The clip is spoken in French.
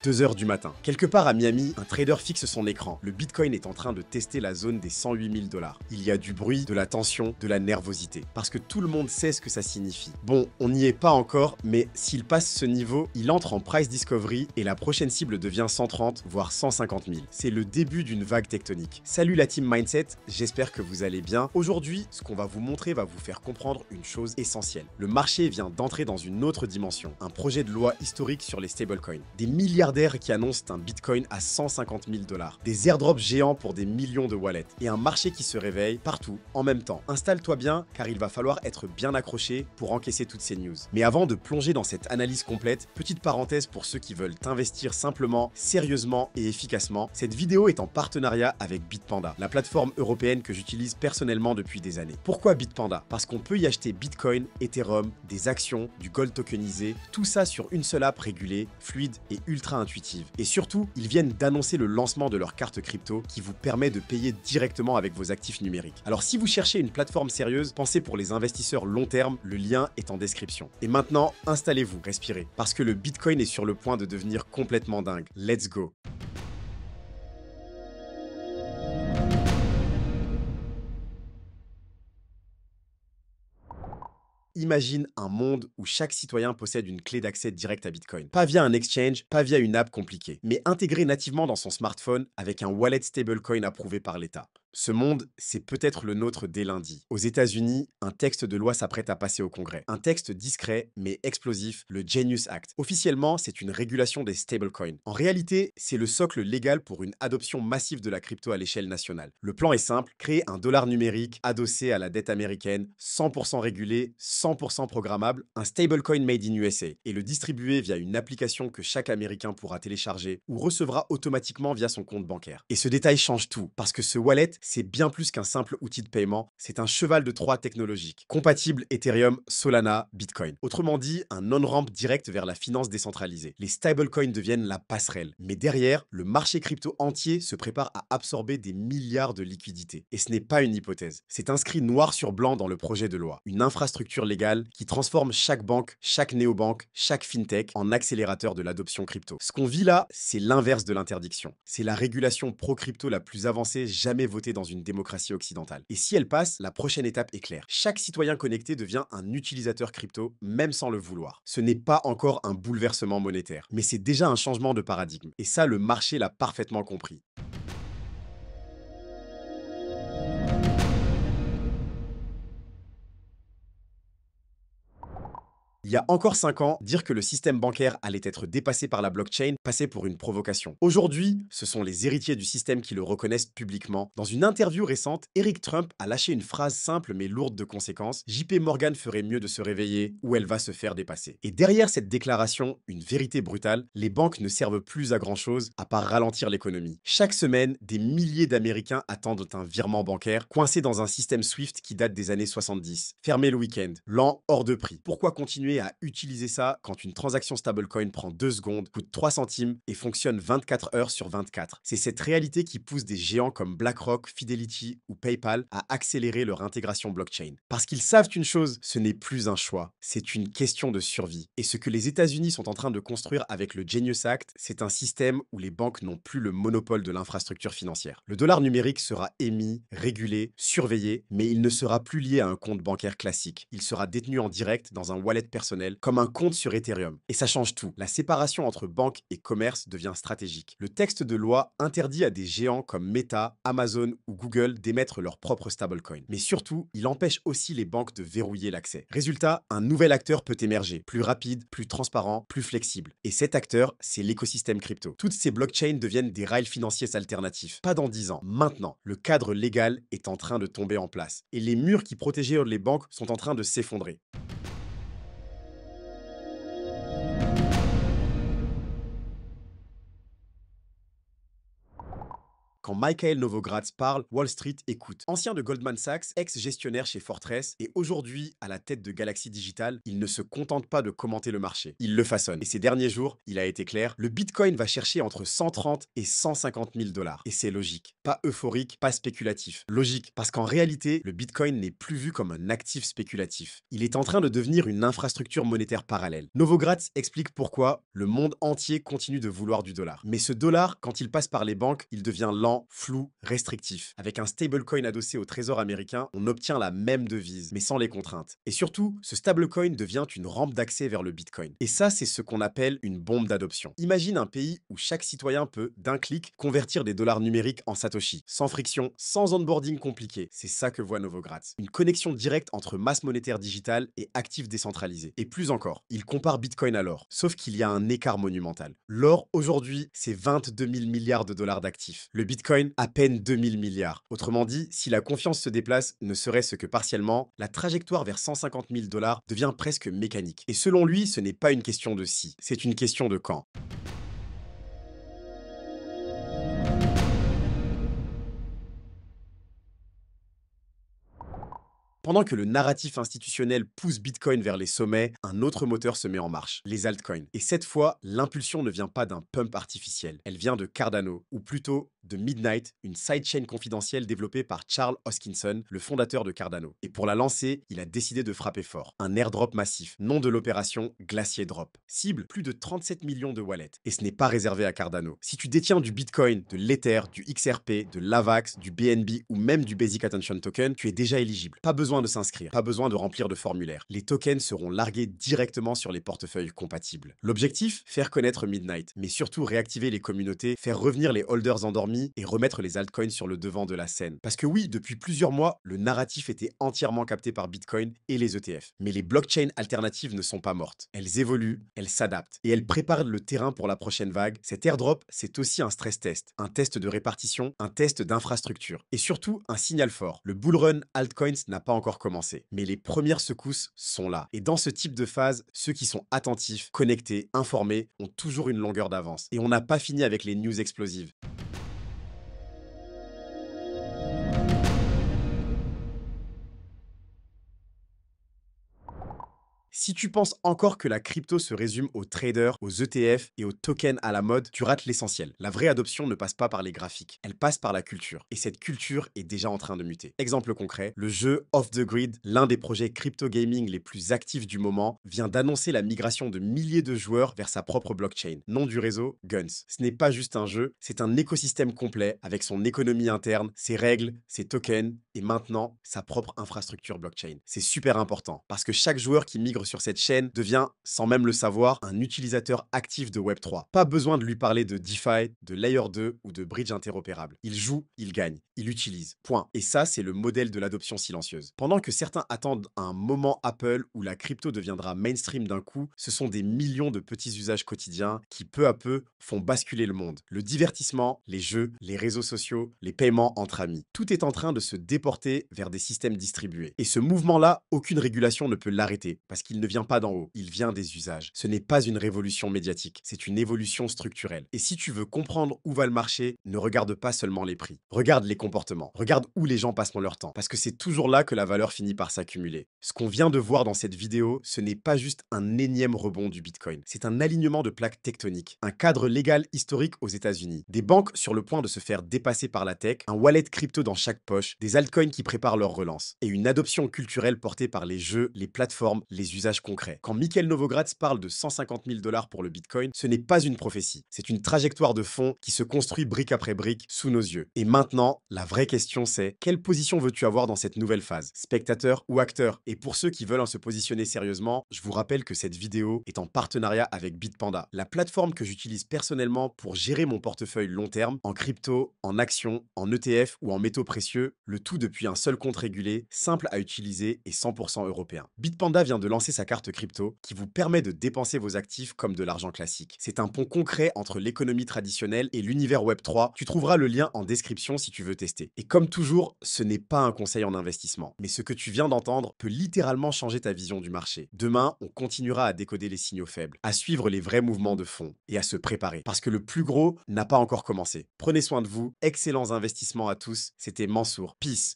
2 heures du matin. Quelque part à Miami, un trader fixe son écran. Le Bitcoin est en train de tester la zone des 108 000 $. Il y a du bruit, de la tension, de la nervosité. Parce que tout le monde sait ce que ça signifie. Bon, on n'y est pas encore, mais s'il passe ce niveau, il entre en price discovery et la prochaine cible devient 130, voire 150 000. C'est le début d'une vague tectonique. Salut la team Mindset, j'espère que vous allez bien. Aujourd'hui, ce qu'on va vous montrer va vous faire comprendre une chose essentielle. Le marché vient d'entrer dans une autre dimension. Un projet de loi historique sur les stablecoins. Des milliardaires qui annoncent un Bitcoin à 150 000 $. Des airdrops géants pour des millions de wallets. Et un marché qui se réveille partout, en même temps. Installe-toi bien, car il va falloir être bien accroché pour encaisser toutes ces news. Mais avant de plonger dans cette analyse complète, petite parenthèse pour ceux qui veulent investir simplement, sérieusement et efficacement, cette vidéo est en partenariat avec Bitpanda, la plateforme européenne que j'utilise personnellement depuis des années. Pourquoi Bitpanda? Parce qu'on peut y acheter Bitcoin, Ethereum, des actions, du gold tokenisé, tout ça sur une seule app régulée, fluide et ultra intuitive. Et surtout, ils viennent d'annoncer le lancement de leur carte crypto qui vous permet de payer directement avec vos actifs numériques. Alors si vous cherchez une plateforme sérieuse, pensez pour les investisseurs long terme, le lien est en description. Et maintenant, installez-vous, respirez, parce que le Bitcoin est sur le point de devenir complètement dingue. Let's go! Imagine un monde où chaque citoyen possède une clé d'accès direct à Bitcoin. Pas via un exchange, pas via une app compliquée, mais intégré nativement dans son smartphone avec un wallet stablecoin approuvé par l'État. Ce monde, c'est peut-être le nôtre dès lundi. Aux États-Unis, un texte de loi s'apprête à passer au Congrès. Un texte discret mais explosif, le Genius Act. Officiellement, c'est une régulation des stablecoins. En réalité, c'est le socle légal pour une adoption massive de la crypto à l'échelle nationale. Le plan est simple, créer un dollar numérique adossé à la dette américaine, 100% régulé, 100% programmable, un stablecoin made in USA, et le distribuer via une application que chaque Américain pourra télécharger ou recevra automatiquement via son compte bancaire. Et ce détail change tout, parce que ce wallet, c'est bien plus qu'un simple outil de paiement, c'est un cheval de Troie technologique, compatible Ethereum, Solana, Bitcoin. Autrement dit, un on-ramp direct vers la finance décentralisée. Les stablecoins deviennent la passerelle. Mais derrière, le marché crypto entier se prépare à absorber des milliards de liquidités. Et ce n'est pas une hypothèse. C'est inscrit noir sur blanc dans le projet de loi. Une infrastructure légale qui transforme chaque banque, chaque néobanque, chaque fintech en accélérateur de l'adoption crypto. Ce qu'on vit là, c'est l'inverse de l'interdiction. C'est la régulation pro-crypto la plus avancée jamais votée dans une démocratie occidentale. Et si elle passe, la prochaine étape est claire. Chaque citoyen connecté devient un utilisateur crypto, même sans le vouloir. Ce n'est pas encore un bouleversement monétaire, mais c'est déjà un changement de paradigme. Et ça, le marché l'a parfaitement compris. Il y a encore 5 ans, dire que le système bancaire allait être dépassé par la blockchain passait pour une provocation. Aujourd'hui, ce sont les héritiers du système qui le reconnaissent publiquement. Dans une interview récente, Eric Trump a lâché une phrase simple mais lourde de conséquences. JP Morgan ferait mieux de se réveiller ou elle va se faire dépasser. Et derrière cette déclaration, une vérité brutale, les banques ne servent plus à grand chose à part ralentir l'économie. Chaque semaine, des milliers d'Américains attendent un virement bancaire coincé dans un système SWIFT qui date des années 70. Fermé le week-end, lent, hors de prix. Pourquoi continuer à utiliser ça quand une transaction stablecoin prend 2 secondes, coûte 3 centimes et fonctionne 24 heures sur 24? C'est cette réalité qui pousse des géants comme BlackRock, Fidelity ou PayPal à accélérer leur intégration blockchain. Parce qu'ils savent une chose, ce n'est plus un choix, c'est une question de survie. Et ce que les États-Unis sont en train de construire avec le Genius Act, c'est un système où les banques n'ont plus le monopole de l'infrastructure financière. Le dollar numérique sera émis, régulé, surveillé, mais il ne sera plus lié à un compte bancaire classique. Il sera détenu en direct dans un wallet personnel, comme un compte sur Ethereum. Et ça change tout. La séparation entre banque et commerce devient stratégique. Le texte de loi interdit à des géants comme Meta, Amazon ou Google d'émettre leur propre stablecoin. Mais surtout, il empêche aussi les banques de verrouiller l'accès. Résultat, un nouvel acteur peut émerger, plus rapide, plus transparent, plus flexible. Et cet acteur, c'est l'écosystème crypto. Toutes ces blockchains deviennent des rails financiers alternatifs. Pas dans 10 ans, maintenant. Le cadre légal est en train de tomber en place. Et les murs qui protégeaient les banques sont en train de s'effondrer. Quand Michael Novogratz parle, Wall Street écoute. Ancien de Goldman Sachs, ex-gestionnaire chez Fortress et aujourd'hui à la tête de Galaxy Digital, il ne se contente pas de commenter le marché. Il le façonne. Et ces derniers jours, il a été clair, le Bitcoin va chercher entre 130 et 150 000 dollars. Et c'est logique. Pas euphorique, pas spéculatif. Logique, parce qu'en réalité, le Bitcoin n'est plus vu comme un actif spéculatif. Il est en train de devenir une infrastructure monétaire parallèle. Novogratz explique pourquoi le monde entier continue de vouloir du dollar. Mais ce dollar, quand il passe par les banques, il devient lent, flou, restrictif. Avec un stablecoin adossé au trésor américain, on obtient la même devise, mais sans les contraintes. Et surtout, ce stablecoin devient une rampe d'accès vers le Bitcoin. Et ça, c'est ce qu'on appelle une bombe d'adoption. Imagine un pays où chaque citoyen peut, d'un clic, convertir des dollars numériques en Satoshi, sans friction, sans onboarding compliqué. C'est ça que voit Novogratz. Une connexion directe entre masse monétaire digitale et actifs décentralisés. Et plus encore, il compare Bitcoin à l'or. Sauf qu'il y a un écart monumental. L'or, aujourd'hui, c'est 22 000 milliards de dollars d'actifs. Le Bitcoin, à peine 2 000 milliards. Autrement dit, si la confiance se déplace, ne serait-ce que partiellement, la trajectoire vers 150 000 dollars devient presque mécanique. Et selon lui, ce n'est pas une question de si, c'est une question de quand. Pendant que le narratif institutionnel pousse Bitcoin vers les sommets, un autre moteur se met en marche, les altcoins. Et cette fois, l'impulsion ne vient pas d'un pump artificiel, elle vient de Cardano, ou plutôt de Midnight, une sidechain confidentielle développée par Charles Hoskinson, le fondateur de Cardano. Et pour la lancer, il a décidé de frapper fort. Un airdrop massif, nom de l'opération Glacier Drop. Cible, plus de 37 millions de wallets. Et ce n'est pas réservé à Cardano. Si tu détiens du Bitcoin, de l'Ether, du XRP, de l'AVAX, du BNB ou même du Basic Attention Token, tu es déjà éligible. Pas besoin de s'inscrire, pas besoin de remplir de formulaire. Les tokens seront largués directement sur les portefeuilles compatibles. L'objectif, faire connaître Midnight, mais surtout réactiver les communautés, faire revenir les holders endormis et remettre les altcoins sur le devant de la scène. Parce que oui, depuis plusieurs mois, le narratif était entièrement capté par Bitcoin et les ETF. Mais les blockchains alternatives ne sont pas mortes. Elles évoluent, elles s'adaptent et elles préparent le terrain pour la prochaine vague. Cet airdrop, c'est aussi un stress test, un test de répartition, un test d'infrastructure et surtout un signal fort. Le bull run altcoins n'a pas encore commencé, mais les premières secousses sont là. Et dans ce type de phase, ceux qui sont attentifs, connectés, informés ont toujours une longueur d'avance. Et on n'a pas fini avec les news explosives. Si tu penses encore que la crypto se résume aux traders, aux ETF et aux tokens à la mode, tu rates l'essentiel. La vraie adoption ne passe pas par les graphiques, elle passe par la culture. Et cette culture est déjà en train de muter. Exemple concret, le jeu Off the Grid, l'un des projets crypto gaming les plus actifs du moment, vient d'annoncer la migration de milliers de joueurs vers sa propre blockchain. Nom du réseau, Guns. Ce n'est pas juste un jeu, c'est un écosystème complet avec son économie interne, ses règles, ses tokens et maintenant sa propre infrastructure blockchain. C'est super important parce que chaque joueur qui migre sur cette chaîne devient, sans même le savoir, un utilisateur actif de Web3. Pas besoin de lui parler de DeFi, de Layer 2 ou de bridge interopérable. Il joue, il gagne, il utilise. Point. Et ça, c'est le modèle de l'adoption silencieuse. Pendant que certains attendent un moment Apple où la crypto deviendra mainstream d'un coup, ce sont des millions de petits usages quotidiens qui, peu à peu, font basculer le monde. Le divertissement, les jeux, les réseaux sociaux, les paiements entre amis. Tout est en train de se déporter vers des systèmes distribués. Et ce mouvement-là, aucune régulation ne peut l'arrêter parce qu'il ne vient pas d'en haut, il vient des usages. Ce n'est pas une révolution médiatique, c'est une évolution structurelle. Et si tu veux comprendre où va le marché, ne regarde pas seulement les prix. Regarde les comportements, regarde où les gens passent leur temps, parce que c'est toujours là que la valeur finit par s'accumuler. Ce qu'on vient de voir dans cette vidéo, ce n'est pas juste un énième rebond du Bitcoin, c'est un alignement de plaques tectoniques, un cadre légal historique aux États-Unis, des banques sur le point de se faire dépasser par la tech, un wallet crypto dans chaque poche, des altcoins qui préparent leur relance, et une adoption culturelle portée par les jeux, les plateformes, les usages concrets. Quand Michael Novogratz parle de 150 000 dollars pour le Bitcoin, ce n'est pas une prophétie, c'est une trajectoire de fond qui se construit brique après brique sous nos yeux. Et maintenant, la vraie question c'est, quelle position veux-tu avoir dans cette nouvelle phase? Spectateur ou acteur? Et pour ceux qui veulent se positionner sérieusement, je vous rappelle que cette vidéo est en partenariat avec Bitpanda, la plateforme que j'utilise personnellement pour gérer mon portefeuille long terme, en crypto, en actions, en ETF ou en métaux précieux, le tout depuis un seul compte régulé, simple à utiliser et 100% européen. Bitpanda vient de lancer sa carte crypto qui vous permet de dépenser vos actifs comme de l'argent classique. C'est un pont concret entre l'économie traditionnelle et l'univers Web3. Tu trouveras le lien en description si tu veux tester. Et comme toujours, ce n'est pas un conseil en investissement, mais ce que tu viens d'entendre peut littéralement changer ta vision du marché. Demain, on continuera à décoder les signaux faibles, à suivre les vrais mouvements de fond et à se préparer, parce que le plus gros n'a pas encore commencé. Prenez soin de vous, excellents investissements à tous, c'était Mansour. Peace.